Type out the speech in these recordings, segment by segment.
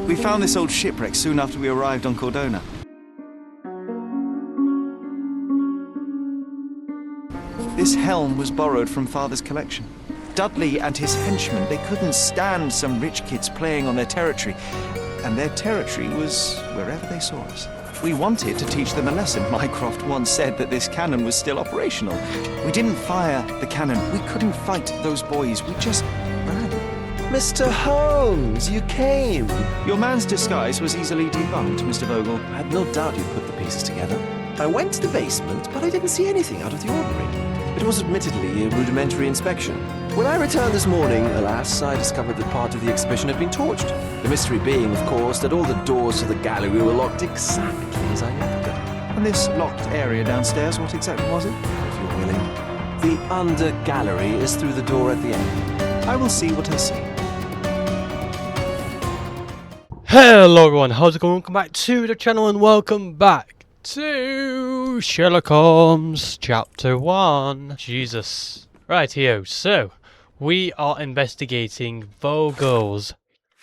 We found this old shipwreck soon after we arrived on Cordona. This helm was borrowed from Father's collection. Dudley and his henchmen, they couldn't stand some rich kids playing on their territory, and their territory was wherever they saw us. We wanted to teach them a lesson. Mycroft once said that this cannon was still operational. We didn't fire the cannon. We couldn't fight those boys. We just ran. Mr. Holmes, you came! Your man's disguise was easily debunked, Mr. Vogel. I had no doubt you'd put the pieces together. I went to the basement, but I didn't see anything out of the ordinary. It was admittedly a rudimentary inspection. When I returned this morning, alas, I discovered that part of the exhibition had been torched. The mystery being, of course, that all the doors to the gallery were locked exactly as I left them. And this locked area downstairs, what exactly was it? If you're willing. The under gallery is through the door at the end. I will see what I see. Hello everyone, how's it going? Welcome back to the channel and welcome back to Sherlock Holmes Chapter 1. Jesus. Right here, so we are investigating Vogel's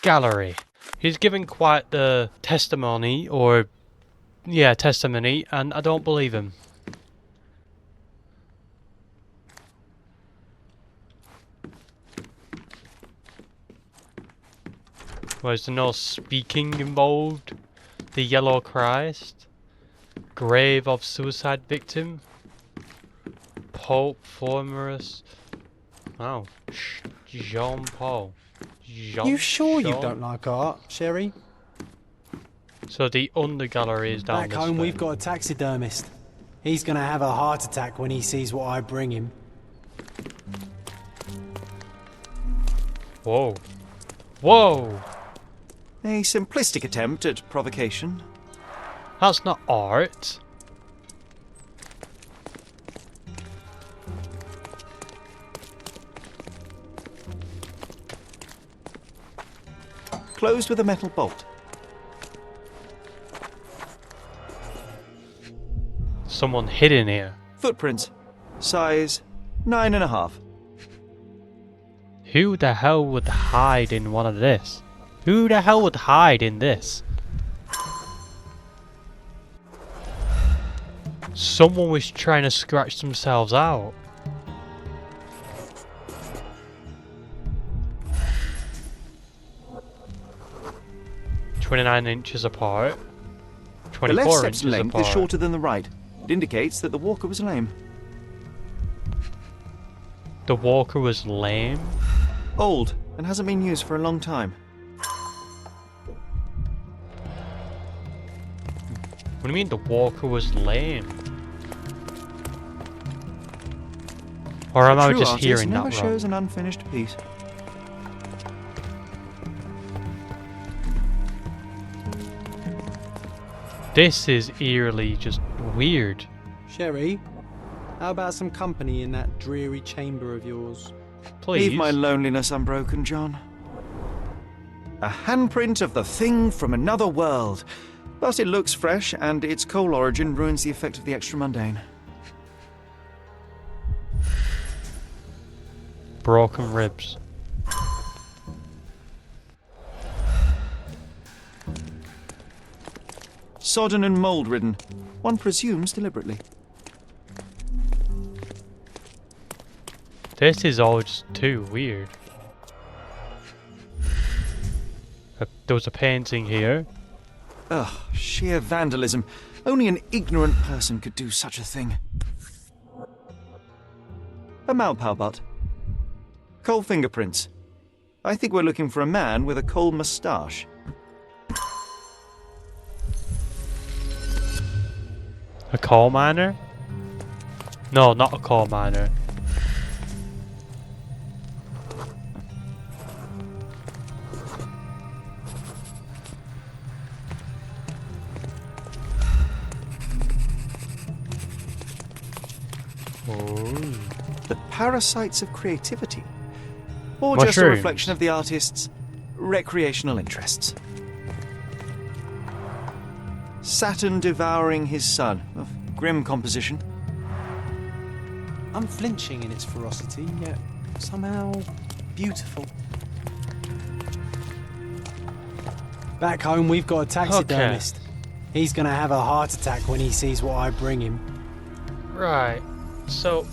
gallery. He's giving quite the testimony, testimony, and I don't believe him. Was there no speaking involved? The Yellow Christ? Grave of suicide victim? Pope Formerus? Oh, Jean Paul. You sure you don't like art, Sherry? So the undergallery is down Back this home way. we've got a taxidermist. He's gonna have a heart attack when he sees what I bring him. Whoa. Whoa! A simplistic attempt at provocation. That's not art. Closed with a metal bolt. Someone hid in here. Footprints. Size 9.5. Who the hell would hide in one of this? Who the hell would hide in this? Someone was trying to scratch themselves out. "29 inches apart. The 24 left step's inches length apart. is shorter than the right. It indicates that the walker was lame. The walker was lame. Old, and hasn't been used for a long time. What do you mean the walker was lame? Or am A I true just artist hearing never that wrong? shows an unfinished piece. This is eerily just weird. Sherry, how about some company in that dreary chamber of yours? Please. Leave my loneliness unbroken, John. A handprint of the thing from another world. But it looks fresh, and its coal origin ruins the effect of the extra mundane. Broken ribs. Sodden and mould-ridden. One presumes deliberately. This is all just too weird. There was a painting here. Ugh, sheer vandalism. Only an ignorant person could do such a thing. A Malpow butt. Coal fingerprints. I think we're looking for a man with a coal moustache. A coal miner? No, not a coal miner. The parasites of creativity. Or just a Mushrooms. reflection of the artist's recreational interests. Saturn devouring his sun. Of grim composition. Unflinching in its ferocity, yet somehow beautiful. Back home, we've got a taxidermist. He's gonna have a heart attack when he sees what I bring him. Right. So...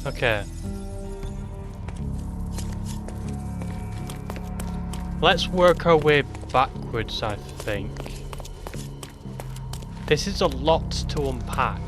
okay. Let's work our way backwards, I think. This is a lot to unpack.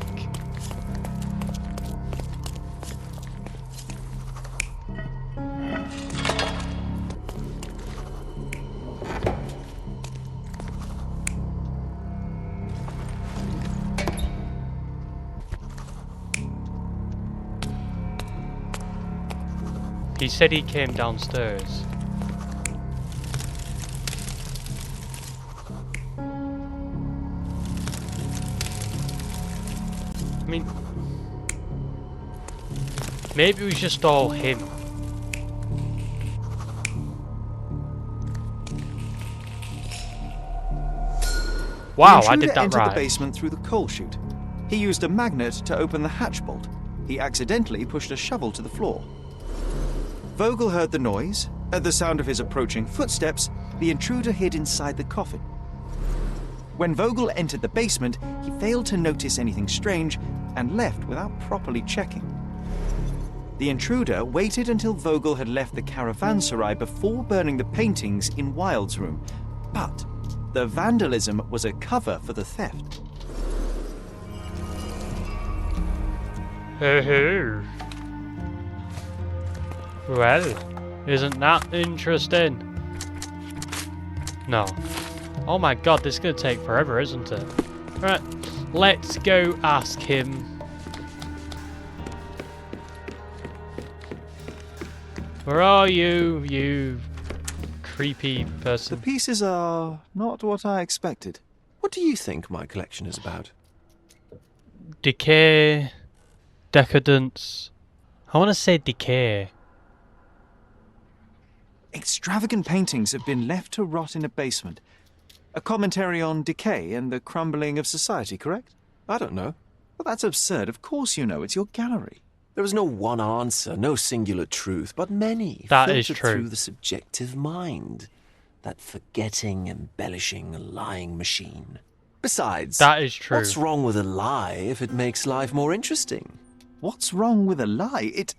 He said he came downstairs. I mean, maybe it was just all him. Wow, I did that entered right. the basement through the coal chute. He used a magnet to open the hatch bolt. He accidentally pushed a shovel to the floor. Vogel heard the noise. At the sound of his approaching footsteps, the intruder hid inside the coffin. When Vogel entered the basement, he failed to notice anything strange and left without properly checking. The intruder waited until Vogel had left the caravanserai before burning the paintings in Wilde's room. But the vandalism was a cover for the theft. Hoo-hoo. Well, isn't that interesting? No. Oh my god, this is going to take forever, isn't it? Right, let's go ask him. Where are you, you creepy The person? pieces are not what I expected. What do you think my collection is about? Decay, decadence. I want to say decay. Extravagant paintings have been left to rot in a basement. A commentary on decay and the crumbling of society, correct? I don't know. Well, that's absurd. Of course you know. It's your gallery. There is no one answer, no singular truth, but many That is filtered true. through the subjective mind. That forgetting, embellishing, lying machine. Besides, That is true. what's wrong with a lie if it makes life more interesting? What's wrong with a lie? It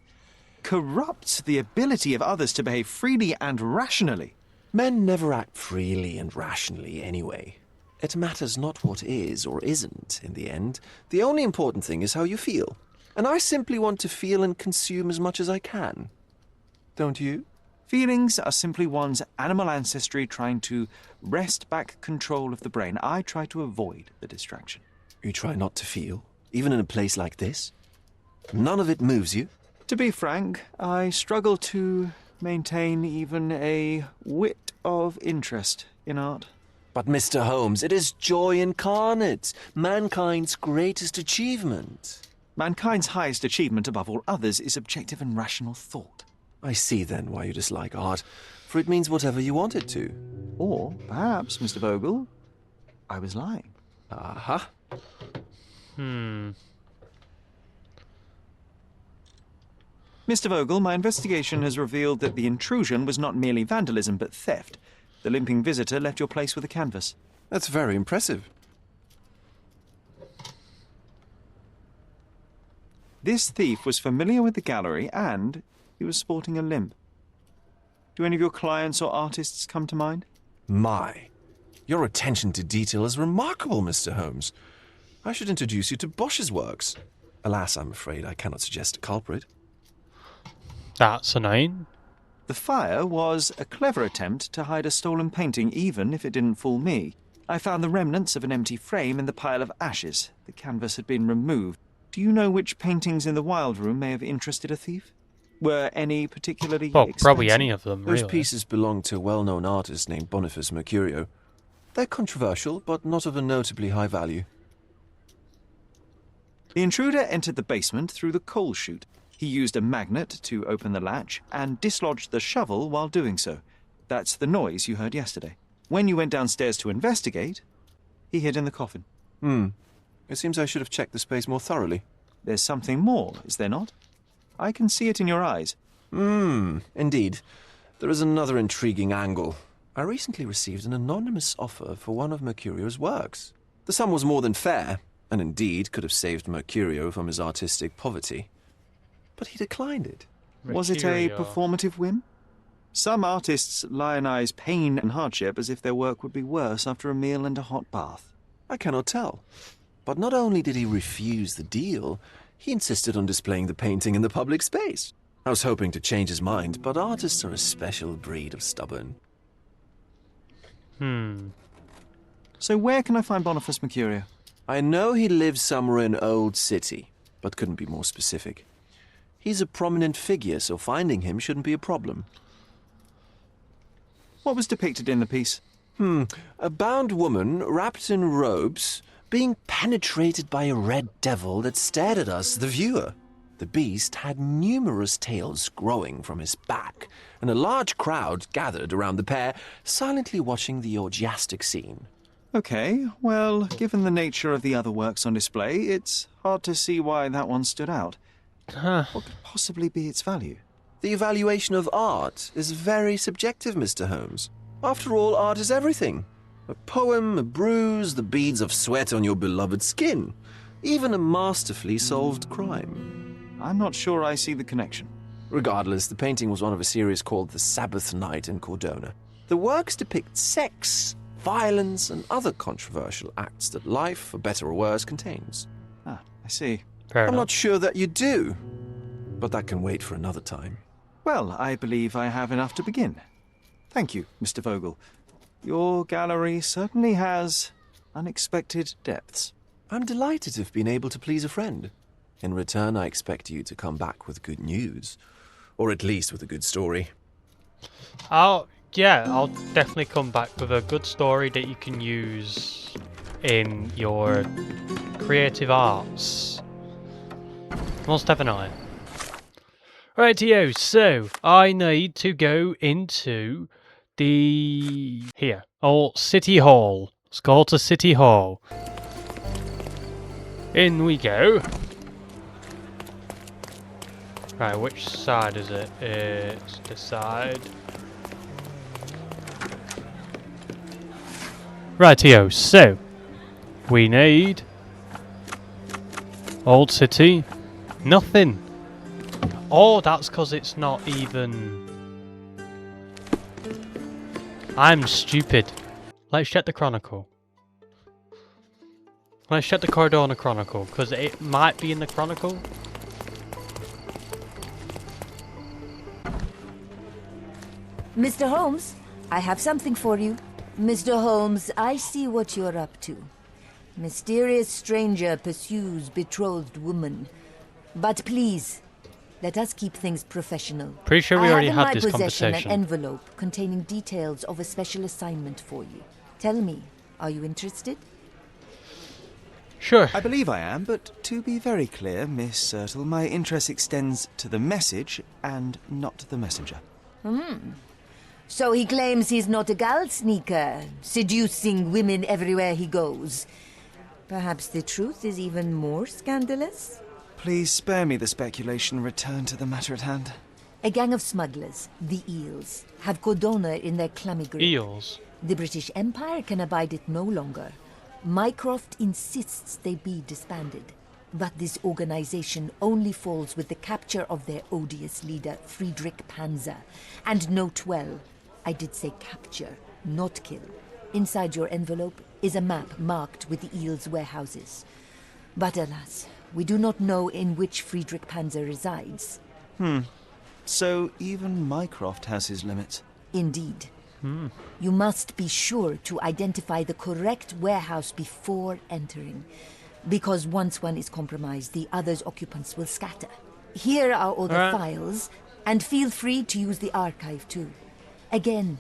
corrupts the ability of others to behave freely and rationally. Men never act freely and rationally anyway. It matters not what is or isn't in the end. The only important thing is how you feel. And I simply want to feel and consume as much as I can. Don't you? Feelings are simply one's animal ancestry trying to wrest back control of the brain. I try to avoid the distraction. You try not to feel, even in a place like this? None of it moves you? To be frank, I struggle to maintain even a whit of interest in art. But Mr. Holmes, it is joy incarnate, mankind's greatest achievement. Mankind's highest achievement above all others is objective and rational thought. I see then why you dislike art, for it means whatever you want it to. Or perhaps, Mr. Vogel, I was lying. Aha. Mr. Vogel, my investigation has revealed that the intrusion was not merely vandalism but theft. The limping visitor left your place with a canvas. That's very impressive. This thief was familiar with the gallery and he was sporting a limp. Do any of your clients or artists come to mind? My. Your attention to detail is remarkable, Mr. Holmes. I should introduce you to Bosch's works. Alas, I'm afraid I cannot suggest a culprit. That's annoying. The fire was a clever attempt to hide a stolen painting, even if it didn't fool me. I found the remnants of an empty frame in the pile of ashes. The canvas had been removed. Do you know which paintings in the Wild Room may have interested a thief? Were any particularly Well, probably expensive? any of them, Those really. pieces belong to a well-known artist named Boniface Mercurio. They're controversial, but not of a notably high value. The intruder entered the basement through the coal chute. He used a magnet to open the latch and dislodged the shovel while doing so. That's the noise you heard yesterday. When you went downstairs to investigate, he hid in the coffin. It seems I should have checked the space more thoroughly. There's something more, is there not? I can see it in your eyes. Indeed. There is another intriguing angle. I recently received an anonymous offer for one of Mercurio's works. The sum was more than fair, and indeed could have saved Mercurio from his artistic poverty. But he declined it. Was it a Mercurio. performative whim? Some artists lionize pain and hardship as if their work would be worse after a meal and a hot bath. I cannot tell. But not only did he refuse the deal, he insisted on displaying the painting in the public space. I was hoping to change his mind, but artists are a special breed of stubborn. So where can I find Boniface Mercurio? I know he lives somewhere in Old City, but couldn't be more specific. He's a prominent figure, so finding him shouldn't be a problem. What was depicted in the piece? A bound woman, wrapped in robes, being penetrated by a red devil that stared at us, the viewer. The beast had numerous tails growing from his back, and a large crowd gathered around the pair, silently watching the orgiastic scene. Okay, well, given the nature of the other works on display, it's hard to see why that one stood out. What could possibly be its value? The evaluation of art is very subjective, Mr. Holmes. After all, art is everything. A poem, a bruise, the beads of sweat on your beloved skin. Even a masterfully solved crime. I'm not sure I see the connection. Regardless, the painting was one of a series called The Sabbath Night in Cordona. The works depict sex, violence, and other controversial acts that life, for better or worse, contains. Ah, I see. Fair I'm enough. not sure that you do, but that can wait for another time. Well, I believe I have enough to begin. Thank you, Mr. Vogel. Your gallery certainly has unexpected depths. I'm delighted to have been able to please a friend. In return, I expect you to come back with good news. Or at least with a good story. I'll definitely come back with a good story that you can use in your creative arts. Most definitely. Rightio, so I need to go into City Hall. Let's go to City Hall. In we go. Right, which side is it? It's this side. Rightio, so we need Old City. Nothing. Oh, that's because it's not even... I'm stupid. Let's check the Chronicle. Let's check the Cordona Chronicle, because it might be in the Chronicle. Mr. Holmes, I have something for you. Mr. Holmes, I see what you're up to. Mysterious stranger pursues betrothed woman. But please, let us keep things professional. Pretty sure we already I have had in this my possession conversation. an envelope containing details of a special assignment for you. Tell me, are you interested? Sure. I believe I am, but to be very clear, Miss Sertle, my interest extends to the message and not the messenger. So he claims he's not a gal sneaker, seducing women everywhere he goes. Perhaps the truth is even more scandalous? Please spare me the speculation and return to the matter at hand. A gang of smugglers, the Eels, have Cordona in their clammy grip. Eels. The British Empire can abide it no longer. Mycroft insists they be disbanded. But this organization only falls with the capture of their odious leader, Friedrich Panzer. And note well, I did say capture, not kill. Inside your envelope is a map marked with the Eels' warehouses. But alas, we do not know in which Friedrich Panzer resides. So even Mycroft has his limits. Indeed. You must be sure to identify the correct warehouse before entering, because once one is compromised, the other's occupants will scatter. Here are all the Alright. files, and feel free to use the archive too. Again,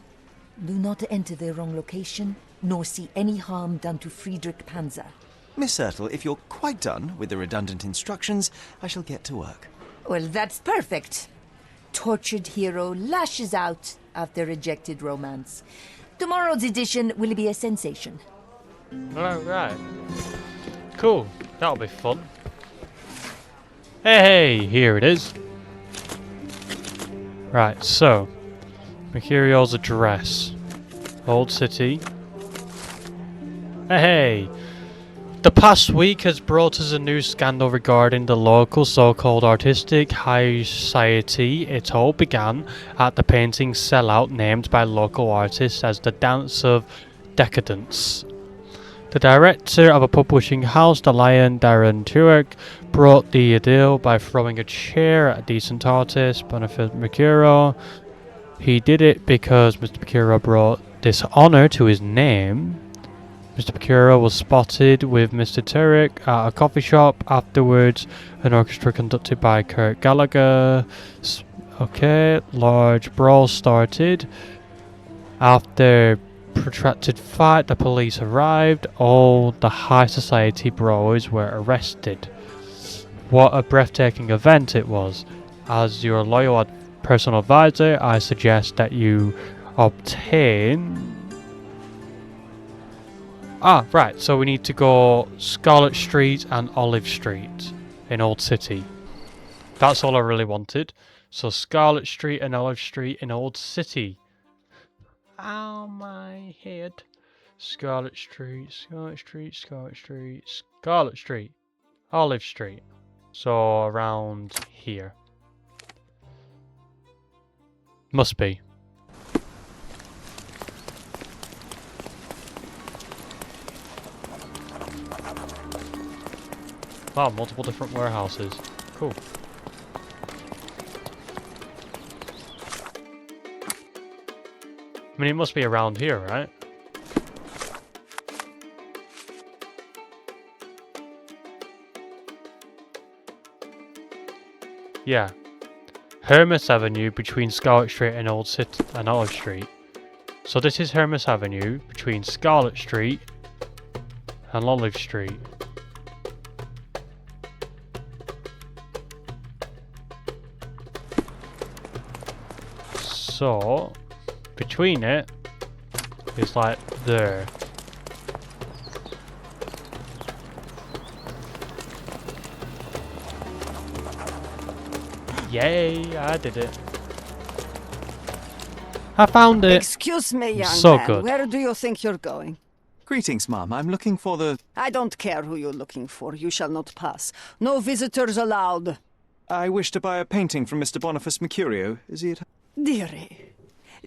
do not enter the wrong location, nor see any harm done to Friedrich Panzer. Miss Sertle, if you're quite done with the redundant instructions, I shall get to work. Well, that's perfect. Tortured hero lashes out after rejected romance. Tomorrow's edition will be a sensation. Oh, right. Cool. That'll be fun. Hey, here it is. Right, so Mercurio's address. Old City. Hey! The past week has brought us a new scandal regarding the local so-called artistic high society. It all began at the painting sellout named by local artists as the Dance of Decadence. The director of a publishing house, the Lion, Darren Turek, brought the deal by throwing a chair at a decent artist, Boniface Mercuro. He did it because Mr. Mercuro brought dishonour to his name. Mr. Mercuro was spotted with Mr. Turek at a coffee shop. Afterwards, an orchestra conducted by Kurt Gallagher. Okay, large brawl started. After protracted fight, the police arrived. All the high society brawlers were arrested. What a breathtaking event it was. As your loyal personal advisor, I suggest that you obtain... Ah, right, so we need to go Scarlet Street and Olive Street in Old City. That's all I really wanted. So Scarlet Street and Olive Street in Old City. Ow, my head. Scarlet Street, Scarlet Street, Scarlet Street, Scarlet Street, Olive Street. So around here. Must be. Wow, multiple different warehouses. Cool. I mean, it must be around here, right? Yeah. Hermes Avenue between Scarlet Street and Old City and Olive Street. So this is Hermes Avenue between Scarlet Street and Olive Street. So between it is like there. Yay, I did it. I found it. Excuse me, young So man. good. Where do you think you're going? Greetings, Mum. I'm looking for the... I don't care who you're looking for. You shall not pass. No visitors allowed. I wish to buy a painting from Mr. Boniface Mercurio. Is he at... Dearie,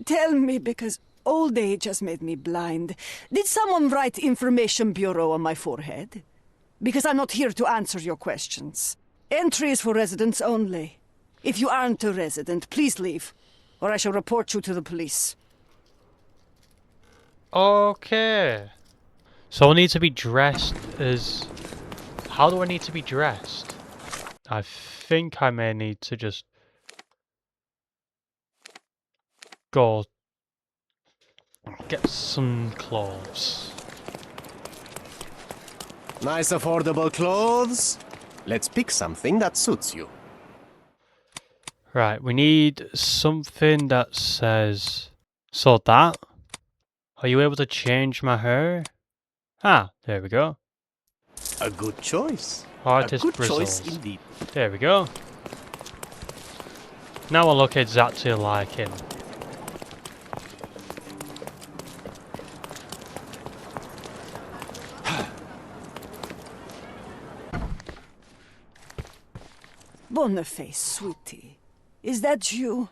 tell me, because old age has made me blind. Did someone write Information Bureau on my forehead? Because I'm not here to answer your questions. Entry is for residents only. If you aren't a resident, please leave, or I shall report you to the police. Okay. So I need to be dressed as... How do I need to be dressed? I think I may need to just... go... get some clothes. Nice affordable clothes. Let's pick something that suits you. Right, we need something that says... So that? Are you able to change my hair? Ah, there we go. A good choice. Artist A good bristles. choice indeed. There we go. Now I look exactly like him. Boniface, sweetie. Is that you?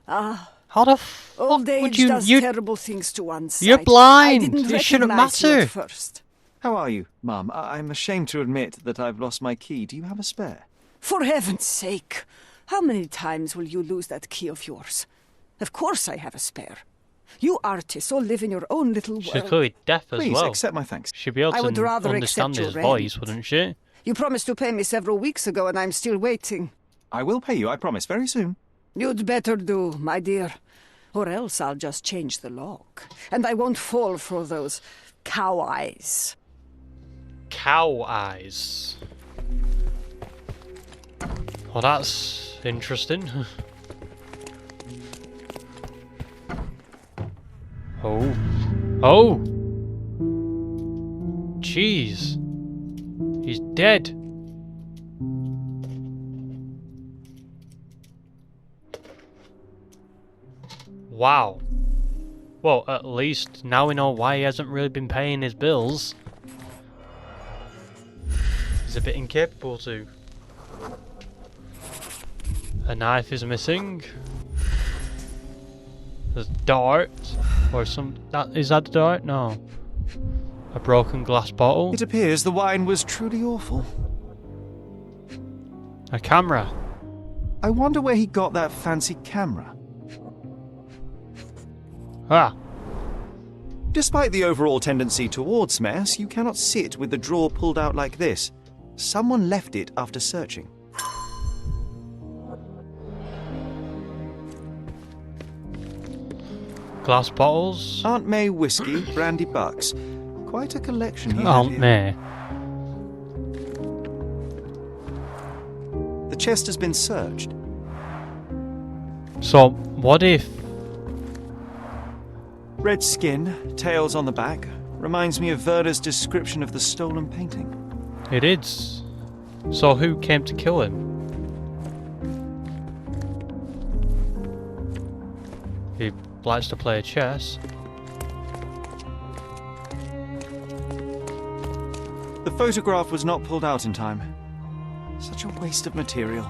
Ah, How the fuck old would age you... does you terrible things to one's sight. you're blind. I didn't It shouldn't recognize you matter. at first. How are you, Mum? I'm ashamed to admit that I've lost my key. Do you have a spare? For heaven's sake, how many times will you lose that key of yours? Of course I have a spare. You artists all live in your own little She's world. clearly deaf as Please, well. accept my thanks. She'd be able I would to rather understand accept his your voice, rent. wouldn't she? You promised to pay me several weeks ago, and I'm still waiting. I will pay you, I promise, very soon. You'd better do, my dear. Or else I'll just change the lock. And I won't fall for those cow eyes. Cow eyes. Well, that's interesting. Oh. Oh! Jeez. He's dead. Wow. Well, at least now we know why he hasn't really been paying his bills. He's a bit incapable to. A knife is missing. There's dart. Or some... Is that the dart? No. A broken glass bottle. It appears the wine was truly awful. A camera. I wonder where he got that fancy camera. Ah. Despite the overall tendency towards mess, you cannot sit with the drawer pulled out like this. Someone left it after searching. Glass bottles. Aunt May whiskey, brandy bucks. Quite a collection here. Aunt May. The chest has been searched. So, what if... Red skin, tails on the back. Reminds me of Werder's description of the stolen painting. It is. So who came to kill him? He likes to play chess. The photograph was not pulled out in time. Such a waste of material.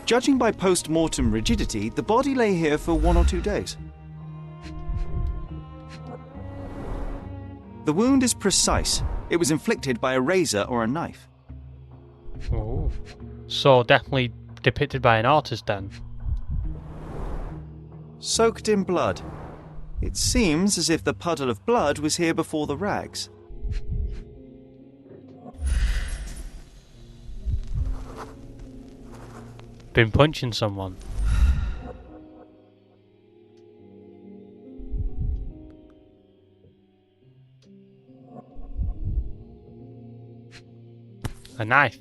Judging by post-mortem rigidity, the body lay here for 1 or 2 days. The wound is precise. It was inflicted by a razor or a knife. Oh. So definitely depicted by an artist then. Soaked in blood. It seems as if the puddle of blood was here before the rags. Been punching someone. A knife.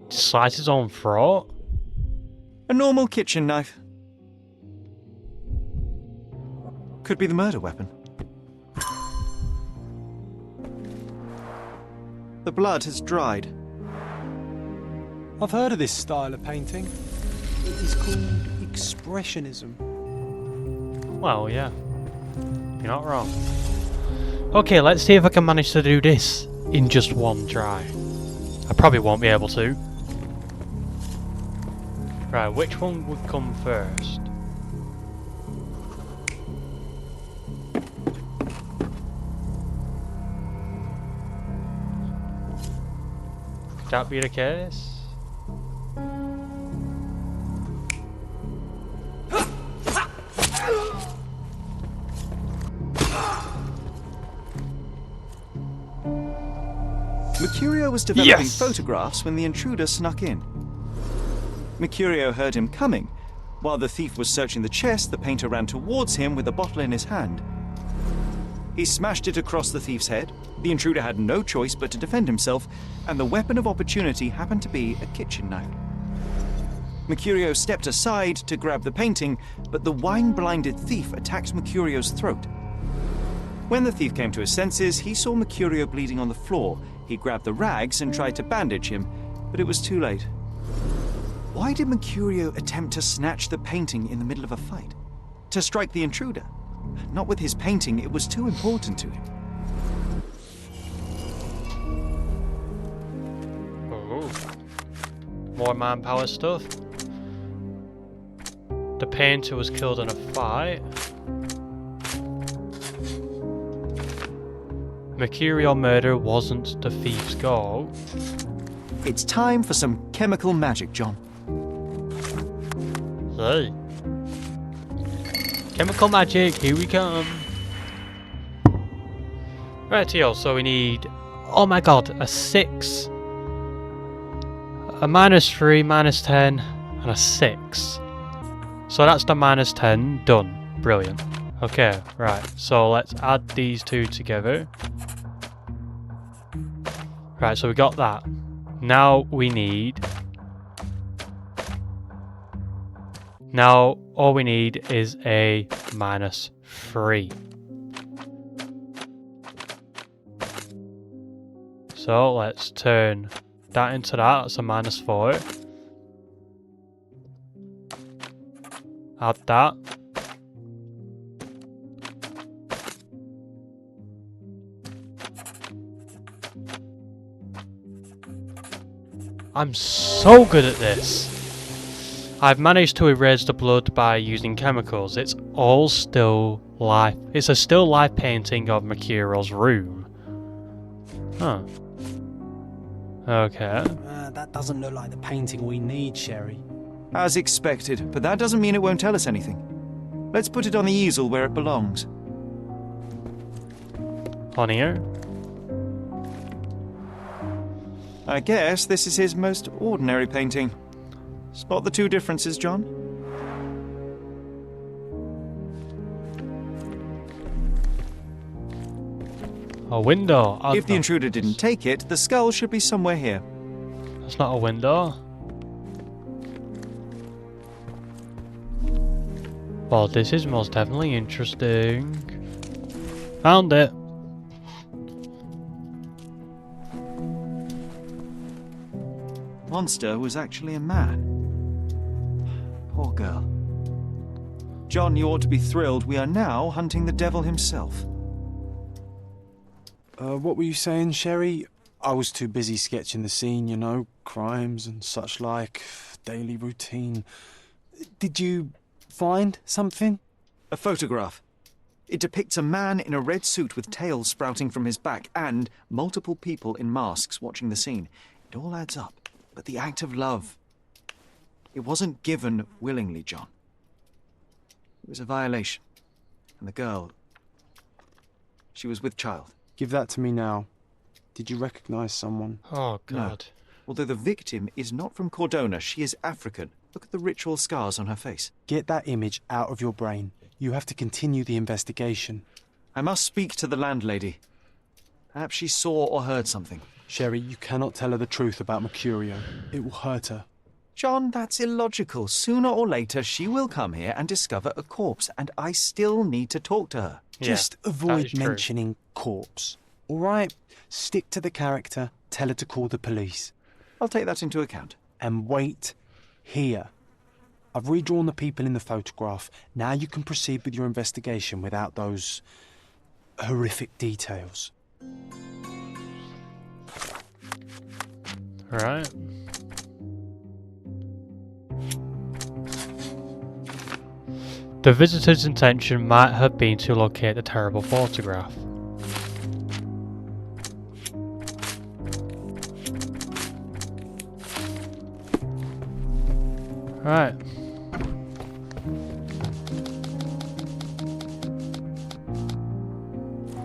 Slice his own throat. A normal kitchen knife. Could be the murder weapon. The blood has dried. I've heard of this style of painting. It is called expressionism. Well, yeah. You're not wrong. Okay, let's see if I can manage to do this in just one try. I probably won't be able to. Right, which one would come first? Could that be the case? Mercurio was developing Yes! photographs when the intruder snuck in. Mercurio heard him coming. While the thief was searching the chest, the painter ran towards him with a bottle in his hand. He smashed it across the thief's head. The intruder had no choice but to defend himself, and the weapon of opportunity happened to be a kitchen knife. Mercurio stepped aside to grab the painting, but the wine-blinded thief attacked Mercurio's throat. When the thief came to his senses, he saw Mercurio bleeding on the floor. He grabbed the rags and tried to bandage him, but it was too late. Why did Mercurio attempt to snatch the painting in the middle of a fight? To strike the intruder? Not with his painting, it was too important to him. Oh. More manpower stuff. The painter was killed in a fight. Mercurio murder wasn't the thief's goal. It's time for some chemical magic, John. Hey. Chemical magic, here we come. Rightio, so we need, oh my god, a 6, a -3, -10, and a 6. So that's the -10 done. Brilliant. Okay, right, so let's add these two together. Right, so we got that. Now we need... Now all we need is a -3. So let's turn that into that, that's a -4. Add that. I'm so good at this. I've managed to erase the blood by using chemicals. It's all still life. It's a still life painting of Mercurio's room. Huh. Okay. That doesn't look like the painting we need, Sherry. As expected, but that doesn't mean it won't tell us anything. Let's put it on the easel where it belongs. On here. I guess this is his most ordinary painting. Spot the two differences, John? A window. If the intruder didn't take it, the skull should be somewhere here. That's not a window. Well, this is most definitely interesting. Found it. Monster was actually a man. Poor girl. John, you ought to be thrilled. We are now hunting the devil himself. What were you saying, Sherry? I was too busy sketching the scene, you know, crimes and such like, daily routine. Did you find something? A photograph. It depicts a man in a red suit with tails sprouting from his back and multiple people in masks watching the scene. It all adds up. But the act of love, it wasn't given willingly, John. It was a violation. And the girl, she was with child. Give that to me now. Did you recognize someone? Oh, God. Although the victim is not from Cordona, she is African. Look at the ritual scars on her face. Get that image out of your brain. You have to continue the investigation. I must speak to the landlady. Perhaps she saw or heard something. Sherry, you cannot tell her the truth about Mercurio. It will hurt her. John, that's illogical. Sooner or later, she will come here and discover a corpse, and I still need to talk to her. Yeah, Just that avoid is true. mentioning corpse. All right? Stick to the character. Tell her to call the police. I'll take that into account. And wait here. I've redrawn the people in the photograph. Now you can proceed with your investigation without those horrific details. Right. The visitor's intention might have been to locate the terrible photograph. Right.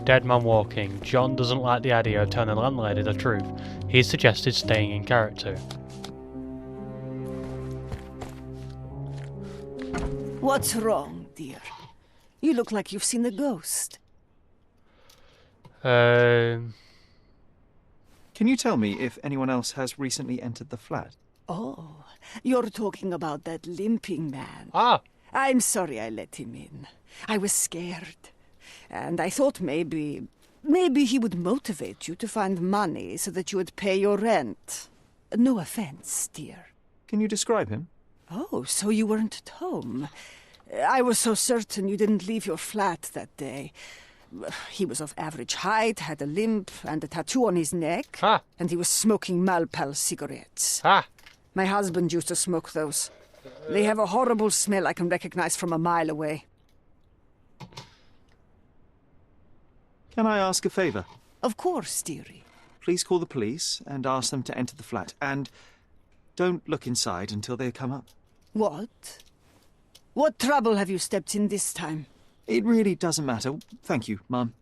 Dead man walking. John doesn't like the idea of telling the landlady the truth. He suggested staying in character. What's wrong, dear? You look like you've seen a ghost. Can you tell me if anyone else has recently entered the flat? Oh, you're talking about that limping man. Ah! I'm sorry I let him in. I was scared. And I thought maybe he would motivate you to find money so that you would pay your rent. No offense, dear. Can you describe him? Oh, so you weren't at home. I was so certain you didn't leave your flat that day. He was of average height, had a limp and a tattoo on his neck, Ah! and he was smoking Malpal cigarettes. Ah! My husband used to smoke those. They have a horrible smell I can recognize from a mile away. Can I ask a favor? Of course, dearie. Please call the police and ask them to enter the flat. And don't look inside until they come up. What? What trouble have you stepped in this time? It really doesn't matter. Thank you, Mum.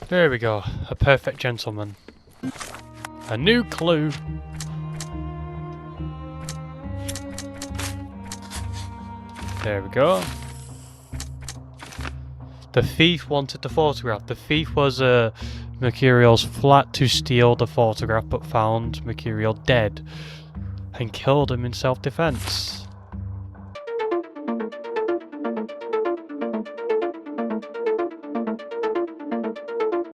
There we go. A perfect gentleman. A new clue. There we go. The thief wanted the photograph. The thief was Mercurio's flat to steal the photograph, but found Mercurio dead and killed him in self-defense.